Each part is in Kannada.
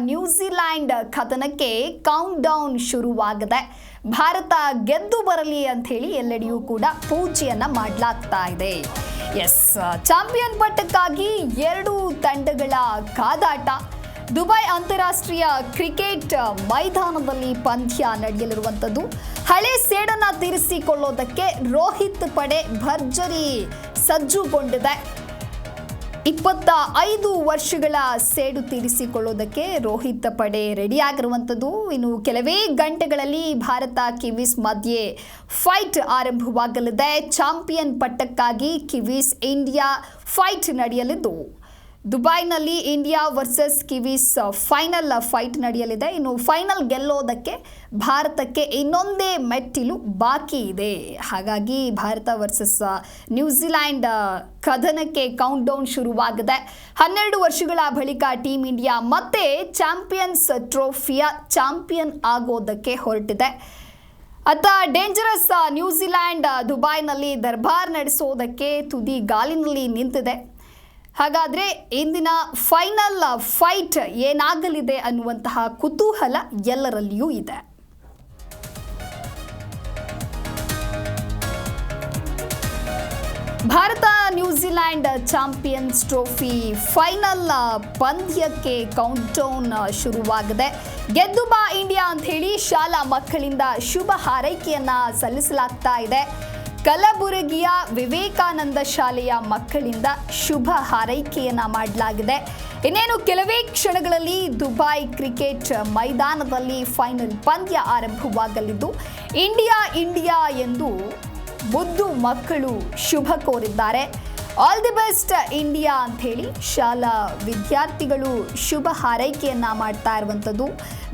ನ್ಯೂಜಿಲೆಂಡ್ ಕದನಕ್ಕೆ ಕೌಂಟ್ ಡೌನ್ ಶುರುವಾಗಿದೆ. ಭಾರತ ಗೆದ್ದು ಬರಲಿ ಅಂತ ಹೇಳಿ ಎಲ್ಲೆಡೆಯೂ ಕೂಡ ಪೂಜೆಯನ್ನ ಮಾಡಲಾಗ್ತಾ ಇದೆ. ಚಾಂಪಿಯನ್ ಪಟ್ಟಕ್ಕಾಗಿ ಎರಡು ತಂಡಗಳ ಕಾದಾಟ. ದುಬೈ ಅಂತಾರಾಷ್ಟ್ರೀಯ ಕ್ರಿಕೆಟ್ ಮೈದಾನದಲ್ಲಿ ಪಂದ್ಯ ನಡೆಯಲಿರುವಂಥದ್ದು. ಹಳೆ ಸೇಡನ್ನ ತೀರಿಸಿಕೊಳ್ಳೋದಕ್ಕೆ ರೋಹಿತ್ ಪಡೆ ಭರ್ಜರಿ ಸಜ್ಜುಗೊಂಡಿದೆ. 25 ವರ್ಷಗಳ ಸೇಡು ತೀರಿಸಿಕೊಳ್ಳೋದಕ್ಕೆ ರೋಹಿತ್ ಪಡೆ ರೆಡಿಯಾಗಿರುವಂಥದ್ದು. ಇನ್ನು ಕೆಲವೇ ಗಂಟೆಗಳಲ್ಲಿ ಭಾರತ ಕಿವೀಸ್ ಮಧ್ಯೆ ಫೈಟ್ ಆರಂಭವಾಗಲಿದೆ. ಚಾಂಪಿಯನ್ ಪಟ್ಟಕ್ಕಾಗಿ ಕಿವೀಸ್ ಇಂಡಿಯಾ ಫೈಟ್ ನಡೆಯಲಿದ್ದು ದುಬೈನಲ್ಲಿ India versus Kiwis final fight ನಡೆಯಲಿದೆ. ಇನ್ನು ಫೈನಲ್ ಗೆಲ್ಲೋದಕ್ಕೆ ಭಾರತಕ್ಕೆ ಇನ್ನೊಂದೇ ಮೆಟ್ಟಿಲು ಬಾಕಿ ಇದೆ. ಹಾಗಾಗಿ ಭಾರತ ವರ್ಸಸ್ ನ್ಯೂಜಿಲೆಂಡ್ ಕದನಕ್ಕೆ ಕೌಂಟ್ ಡೌನ್ ಶುರುವಾಗಿದೆ. 12 ವರ್ಷಗಳ ಬಳಿಕ ಟೀಮ್ ಇಂಡಿಯಾ ಮತ್ತೆ ಚಾಂಪಿಯನ್ಸ್ ಟ್ರೋಫಿಯ ಚಾಂಪಿಯನ್ ಆಗೋದಕ್ಕೆ ಹೊರಟಿದೆ. ಡೇಂಜರಸ್ ನ್ಯೂಜಿಲೆಂಡ್ ದುಬೈನಲ್ಲಿ ದರ್ಬಾರ್ ನಡೆಸೋದಕ್ಕೆ ತುದಿ ಗಾಲಿನಲ್ಲಿ ನಿಂತಿದೆ. ಹಾಗಾದರೆ ಇಂದಿನ ಫೈನಲ್ ಫೈಟ್ ಏನಾಗಲಿದೆ ಅನ್ನುವಂತಹ ಕುತೂಹಲ ಎಲ್ಲರಲ್ಲಿಯೂ ಇದೆ. Bharat New Zealand champions trophy final ಪಂದ್ಯಕ್ಕೆ ಕೌಂಟ್ ಡೌನ್ ಶುರುವಾಗಿದೆ. ಗೆದ್ದು ಬಾ ಇಂಡಿಯಾ ಅಂತ ಹೇಳಿ ಶಾಲಾ ಮಕ್ಕಳಿಂದ ಶುಭ ಹಾರೈಕೆಯನ್ನ ಸಲ್ಲಿಸಲಾಗ್ತಾ ಇದೆ. ಕಲಬುರಗಿಯ ವಿವೇಕಾನಂದ ಶಾಲೆಯ ಮಕ್ಕಳಿಂದ ಶುಭ ಹಾರೈಕೆಯನ್ನ ಮಾಡಲಾಗಿದೆ. ಇನ್ನೇನು ಕೆಲವೇ ಕ್ಷಣಗಳಲ್ಲಿ ದುಬೈ ಕ್ರಿಕೆಟ್ ಮೈದಾನದಲ್ಲಿ ಫೈನಲ್ ಪಂದ್ಯ ಆರಂಭವಾಗಲಿದ್ದು ಇಂಡಿಯಾ ಎಂದು ಮುದ್ದು ಮಕ್ಕಳು ಶುಭ ಕೋರಿದ್ದಾರೆ. ಆಲ್ ದಿ ಬೆಸ್ಟ್ ಇಂಡಿಯಾ ಅಂತ ಹೇಳಿ ಶಾಲಾ ವಿದ್ಯಾರ್ಥಿಗಳು ಶುಭ ಹಾರೈಕೆಯನ್ನ ಮಾಡ್ತಾ ಇರುವಂಥದ್ದು.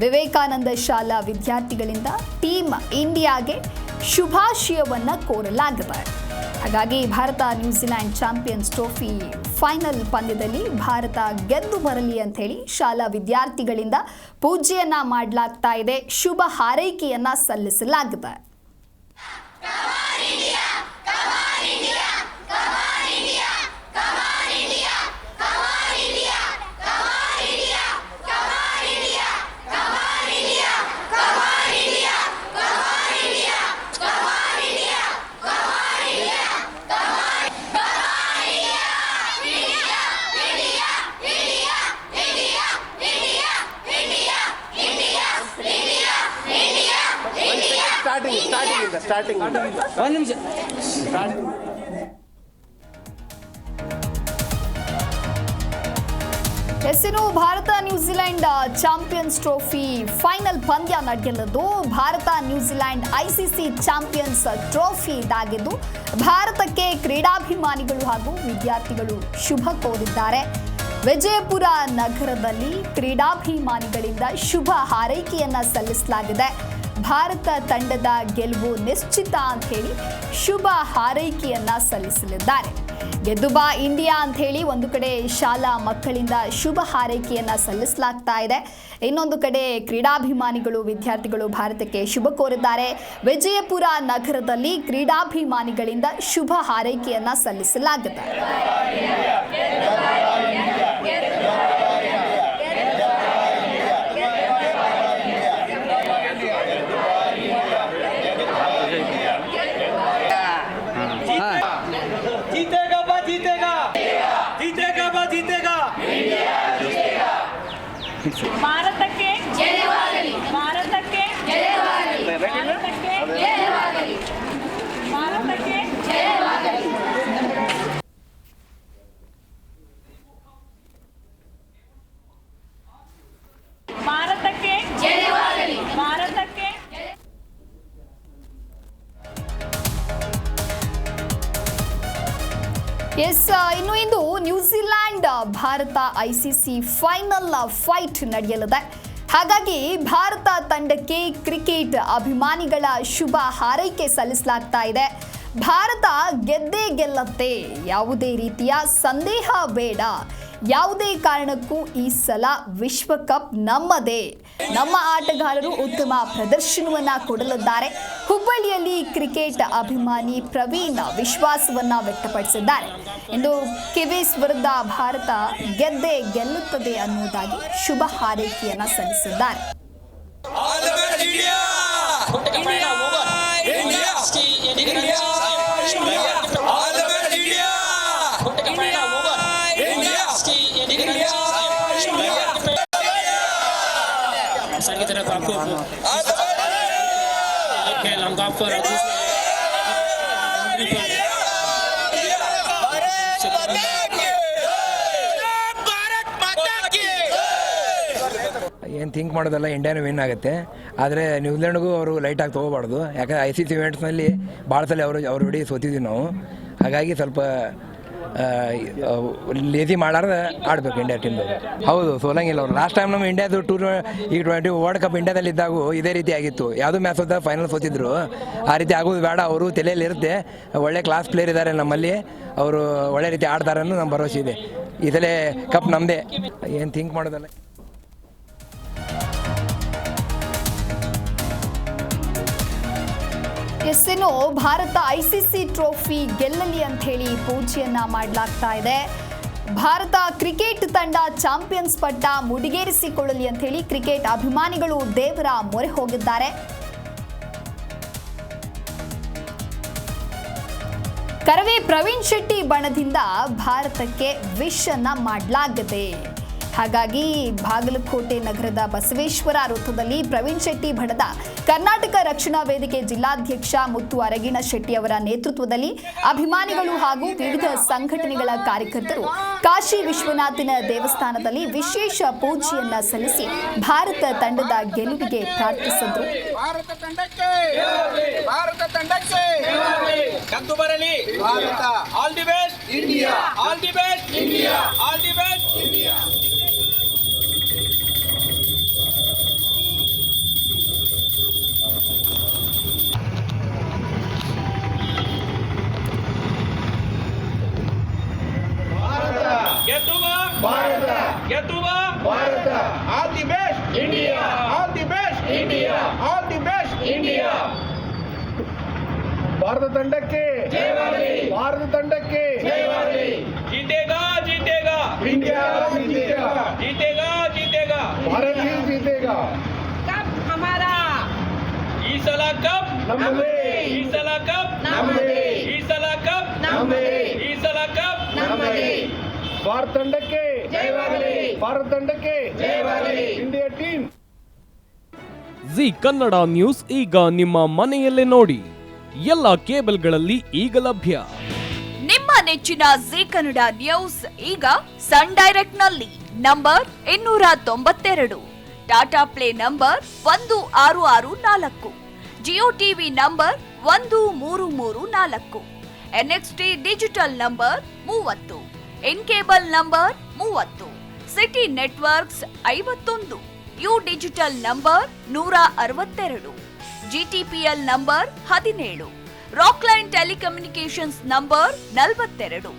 ವಿವೇಕಾನಂದ ಶಾಲಾ ವಿದ್ಯಾರ್ಥಿಗಳಿಂದ ಟೀಮ್ ಇಂಡಿಯಾಗೆ ಶುಭಾಶಯವನ್ನ ಕೋರಲಾಗಿದೆ. ಹಾಗಾಗಿ Bharat New Zealand champions trophy final ಪಂದ್ಯದಲ್ಲಿ ಭಾರತ ಗೆದ್ದು ಬರಲಿ ಅಂತ ಹೇಳಿ ಶಾಲಾ ವಿದ್ಯಾರ್ಥಿಗಳಿಂದ ಪೂಜೆಯನ್ನ ಮಾಡಲಾಗ್ತಾ ಇದೆ. ಶುಭ ಹಾರೈಕೆಯನ್ನ ಸಲ್ಲಿಸಲಾಗಿದೆ. ಸ್ಟಾರ್ಟಿಂಗ್ ಒಂದು ನಿಮಿಷ ಇನ್ನು Bharat New Zealand champions trophy final ಪಂದ್ಯ ನಡೆಯಲಿದ್ದು Bharat New Zealand ICC champions trophy ಇದಾಗಿದ್ದು ಭಾರತಕ್ಕೆ ಕ್ರೀಡಾಭಿಮಾನಿಗಳು ಹಾಗೂ ವಿದ್ಯಾರ್ಥಿಗಳು ಶುಭ ಕೋರಿದ್ದಾರೆ. ವಿಜಯಪುರ ನಗರದಲ್ಲಿ ಕ್ರೀಡಾಭಿಮಾನಿಗಳಿಂದ ಶುಭ ಹಾರೈಕೆಯನ್ನ ಸಲ್ಲಿಸಲಾಗಿದೆ. ಭಾರತ ತಂಡದ ಗೆಲುವು ನಿಶ್ಚಿತ ಅಂತ ಹೇಳಿ ಶುಭ ಹಾರೈಕೆಯನ್ನ ಸಲ್ಲಿಸಲಿದ್ದಾರೆ. ಗೆದ್ದು ಬಾ ಇಂಡಿಯಾ ಅಂತ ಹೇಳಿ ಒಂದು ಕಡೆ ಶಾಲಾ ಮಕ್ಕಳಿಂದ ಶುಭ ಹಾರೈಕೆಯನ್ನ ಸಲ್ಲಿಸಲಾಗ್ತಾ ಇದೆ. ಇನ್ನೊಂದು ಕಡೆ ಕ್ರೀಡಾಭಿಮಾನಿಗಳು ವಿದ್ಯಾರ್ಥಿಗಳು ಭಾರತಕ್ಕೆ ಶುಭ ಕೋರಿದ್ದಾರೆ. ವಿಜಯಪುರ ನಗರದಲ್ಲಿ ಕ್ರೀಡಾಭಿಮಾನಿಗಳಿಂದ ಶುಭ ಹಾರೈಕೆಯನ್ನ ಸಲ್ಲಿಸಲಾಗಿದೆ. ಭಾರತಕ್ಕೆ ಜಯವಾಗಲಿ, ಭಾರತಕ್ಕೆ ಜಯವಾಗಲಿ, ಭಾರತಕ್ಕೆ ಜಯವಾಗಲಿ, ಭಾರತಕ್ಕೆ ಜಯವಾಗಲಿ. ಭಾರತಕ್ಕೆ ಜಯವಾಗಲಿ, ಭಾರತಕ್ಕೆ. ಇನ್ನು ಇಂದು New Zealand Bharat ICC final fight ನಡೆಯಲಿದೆ. ಹಾಗಾಗಿ ಭಾರತ ತಂಡಕ್ಕೆ ಕ್ರಿಕೆಟ್ ಅಭಿಮಾನಿಗಳ ಶುಭ ಹಾರೈಕೆ ಸಲ್ಲಿಸಲಾಗ್ತಾ ಇದೆ. ಭಾರತ ಗೆದ್ದೇ ಗೆಲ್ಲತ್ತೆ, ಯಾವುದೇ ರೀತಿಯ ಸಂದೇಹ ಬೇಡ, ಯಾವುದೇ ಕಾರಣಕ್ಕೂ ಈ ಸಲ ವಿಶ್ವಕಪ್ ನಮ್ಮದೇ. ನಮ್ಮ ಆಟಗಾರರು ಉತ್ತಮ ಪ್ರದರ್ಶನವನ್ನ ಕೊಡಲಿದ್ದಾರೆ. ಹುಬ್ಬಳ್ಳಿಯಲ್ಲಿ ಕ್ರಿಕೆಟ್ ಅಭಿಮಾನಿ ಪ್ರವೀಣ್ ವಿಶ್ವಾಸವನ್ನ ವ್ಯಕ್ತಪಡಿಸಿದ್ದಾರೆ. ಇಂದು ಕಿವೀಸ್ ವಿರುದ್ಧ ಭಾರತ ಗೆದ್ದೇ ಗೆಲ್ಲುತ್ತದೆ ಅನ್ನುವುದಾಗಿ ಶುಭ ಹಾರೈಕೆಯನ್ನ ಸಲ್ಲಿಸಿದ್ದಾರೆ. की तरफ आपको खेल हम आपको ಏನು ಥಿಂಕ್ ಮಾಡೋದಲ್ಲ, ಇಂಡಿಯಾನು ವಿನ್ ಆಗುತ್ತೆ. ಆದರೆ ನ್ಯೂಜಿಲೆಂಡ್ಗೂ ಅವರು ಲೈಟಾಗಿ ತೊಗೋಬಾರ್ದು. ಯಾಕಂದರೆ ICC ಇವೆಂಟ್ಸ್ನಲ್ಲಿ ಭಾಳ ಸಲ ಅವ್ರ ಜೋಡಿ ಸೋತಿದ್ವಿ ನಾವು. ಹಾಗಾಗಿ ಸ್ವಲ್ಪ ಲೇಜಿ ಮಾಡಾರ್ದು ಆಡಬೇಕು ಇಂಡಿಯಾ ಟೀಮ್ದವರು. ಹೌದು, ಸೋಲಂಗಿಲ್ಲ ಅವರು. ಲಾಸ್ಟ್ ಟೈಮ್ ನಮ್ಮ ಇಂಡಿಯಾದು T20 ವರ್ಲ್ಡ್ ಕಪ್ ಇಂಡಿಯಾದಲ್ಲಿ ಇದ್ದಾಗೂ ಇದೇ ರೀತಿ ಆಗಿತ್ತು. ಯಾವುದೂ ಮ್ಯಾಚ್ ಹೋದಾಗ ಫೈನಲ್ ಸೋತಿದ್ರು. ಆ ರೀತಿ ಆಗೋದು ಬೇಡ. ಅವರು ತಲೆಯಲ್ಲಿ ಇರುತ್ತೆ, ಒಳ್ಳೆ ಕ್ಲಾಸ್ ಪ್ಲೇಯರ್ ಇದ್ದಾರೆ ನಮ್ಮಲ್ಲಿ, ಅವರು ಒಳ್ಳೆ ರೀತಿ ಆಡ್ತಾರೆ ಅನ್ನೋ ನಮ್ಮ ಭರವಸೆ ಇದೆ. ಈ ಸಲ ಕಪ್ ನಮ್ಮದೇ, ಏನು ಥಿಂಕ್ ಮಾಡೋದಲ್ಲ. ಇನ್ನು ಭಾರತ ICC ಟ್ರೋಫಿ ಗೆಲ್ಲಲಿ ಅಂತ ಹೇಳಿ ಪೂಜೆಯನ್ನ ಮಾಡಲಾಗ್ತಾ ಇದೆ. ಭಾರತ ಕ್ರಿಕೆಟ್ ತಂಡ ಚಾಂಪಿಯನ್ಸ್ ಪಟ್ಟ ಮುಡಿಗೇರಿಸಿಕೊಳ್ಳಲಿ ಅಂತ ಹೇಳಿ ಕ್ರಿಕೆಟ್ ಅಭಿಮಾನಿಗಳು ದೇವರ ಮೊರೆ ಹೋಗಿದ್ದಾರೆ. ಕರವೇ ಪ್ರವೀಣ್ ಶೆಟ್ಟಿ ಬಣದಿಂದ ಭಾರತಕ್ಕೆ ವಿಶ್ ಅನ್ನ ಮಾಡಲಾಗಿದೆ. ಹಾಗಾಗಿ ಬಾಗಲಕೋಟೆ ನಗರದ ಬಸವೇಶ್ವರ ವೃತ್ತದಲ್ಲಿ ಪ್ರವೀಣ್ ಶೆಟ್ಟಿ ಬಣದ ಕರ್ನಾಟಕ ರಕ್ಷಣಾ ವೇದಿಕೆ ಜಿಲ್ಲಾಧ್ಯಕ್ಷ ಮುತ್ತು ಅರಗಿಣ ಶೆಟ್ಟಿ ಅವರ ನೇತೃತ್ವದಲ್ಲಿ ಅಭಿಮಾನಿಗಳು ಹಾಗೂ ವಿವಿಧ ಸಂಘಟನೆಗಳ ಕಾರ್ಯಕರ್ತರು ಕಾಶಿ ವಿಶ್ವನಾಥನ ದೇವಸ್ಥಾನದಲ್ಲಿ ವಿಶೇಷ ಪೂಜೆಯನ್ನ ಸಲ್ಲಿಸಿ ಭಾರತ ತಂಡದ ಗೆಲುವಿಗೆ ಪ್ರಾರ್ಥಿಸಿದರು. All the best, India. All the best, India. All the best, India. Bharat ತಂಡಕ್ಕೆ ಜಯವಾಗಲಿ. ಭಾರತ ತಂಡಕ್ಕೆ ಜಯವಾಗಲಿ. जीतेगा जीतेगा इंडिया जीतेगा जीतेगा जीतेगा भारत ही जीतेगा. कप हमारा ಈ ಸಲ ಕಪ್ ನಮ್ಮದೇ. ಈ ಸಲ ಕಪ್ ನಮ್ಮದೇ. ಈ ಸಲ ಕಪ್ ನಮ್ಮದೇ. ಈ ಸಲ ಕಪ್ ನಮ್ಮದೇ. ಭಾರತ ತಂಡಕ್ಕೆ ಜಯವಾಗಲಿ. ಭಾರತ ತಂಡಕ್ಕೆ ಜಯವಾಗಲಿ. India team. G Kannada news ಈಗ ನಿಮ್ಮ ಮನೆಯಲ್ಲೇ ನೋಡಿ. ಎಲ್ಲ ಕೇಬಲ್ಗಳಲ್ಲಿ ಈಗ ಲಭ್ಯ. ನಿಮ್ಮ ನೆಚ್ಚಿನ ಜಿ ಕನ್ನಡ ನ್ಯೂಸ್ ಈಗ ಸನ್ ಡೈರೆಕ್ಟ್ ನಲ್ಲಿ number 292, Tata play number 1664, Jio TV number 1334, NXT digital number 30, in cable number 30, city networks 51, U digital number 162, GTPL number 17, Rockline telecommunications number 42,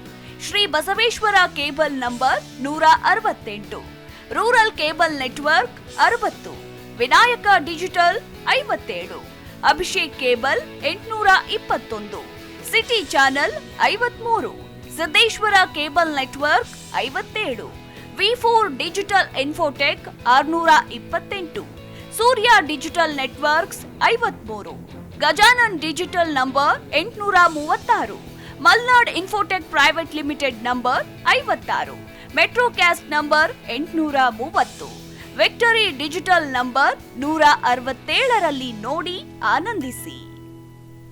Shri Basaveshwara cable number 168, rural cable network 60, Vinayaka digital 57, Abhishek cable 821, city channel 53, Siddeshwara cable network 57, V4 digital Infotech 628, Surya digital networks 53, Gajanan digital number 836, Malnad infotech private limited number 56, metrocast number 830, victory digital number 167ರಲ್ಲಿ ನೋಡಿ ಆನಂದಿಸಿ.